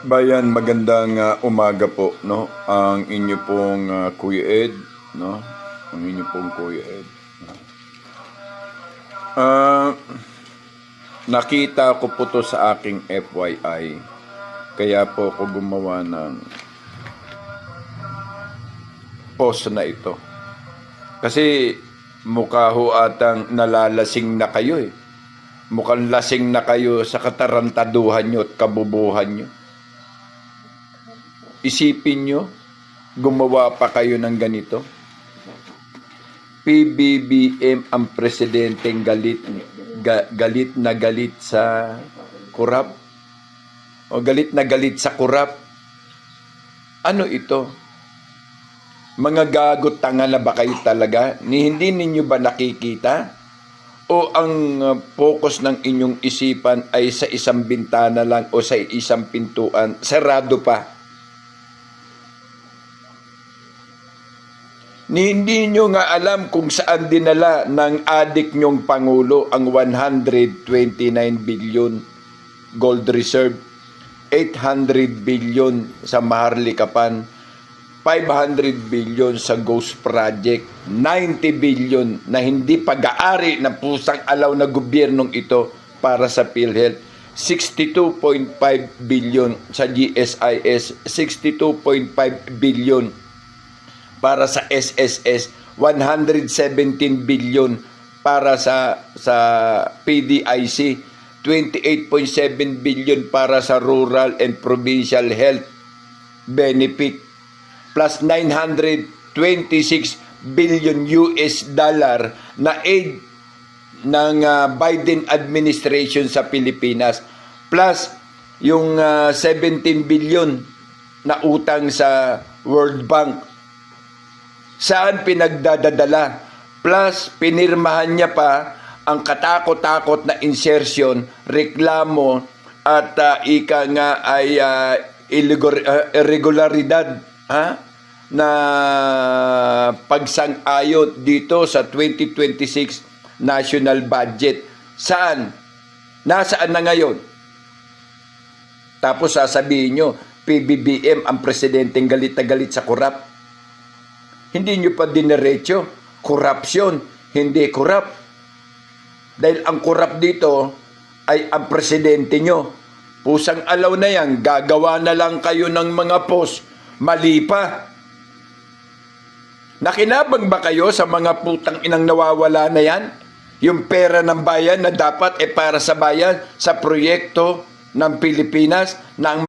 Bayan, magandang umaga po, no? Ang inyo pong Kuya Ed, no? Ang inyo pong Kuya Ed. Nakita ko po to sa aking FYI. Kaya po ako gumawa ng post na ito. Kasi mukha ho atang nalalasing na kayo eh. Mukhang lasing na kayo sa katarantaduhan nyo at kabubuhan nyo. Isipin nyo, gumawa pa kayo ng ganito. PBBM ang presidenteng galit na galit sa kurap. O galit na galit sa kurap. Ano ito? Mga gagot tanga na ba kayo talaga? Hindi ninyo ba nakikita? O ang focus ng inyong isipan ay sa isang bintana lang o sa isang pintuan, sarado pa? Hindi nyo nga alam kung saan dinala ng adik nyong Pangulo ang 129 billion gold reserve, 800 billion sa Maharlikapan, 500 billion sa Ghost Project, 90 billion na hindi pag-aari ng pusang alaw na gobyernong ito para sa PhilHealth, 62.5 billion sa GSIS, 62.5 billion para sa SSS, 117 billion para sa PDIC, 28.7 billion para sa rural and provincial health benefit, plus 926 billion US dollar na aid ng Biden administration sa Pilipinas, plus yung 17 billion na utang sa World Bank. Saan pinagdadadala? Plus, pinirmahan niya pa ang katakot-takot na insertion, reklamo, at ika nga ay irregularidad na pagsang-ayot dito sa 2026 national budget. Saan? Nasaan na ngayon? Tapos sasabihin nyo, PBBM ang presidenteng galit na galit sa kurap. Hindi nyo pa dinerecho, korupsyon, hindi korap. Dahil ang korap dito ay ang presidente nyo. Pusang alaw na yan, gagawa na lang kayo ng mga post, mali pa. Nakinabang ba kayo sa mga putang inang nawawala na yan? Yung pera ng bayan na dapat para sa bayan, sa proyekto ng Pilipinas, na ang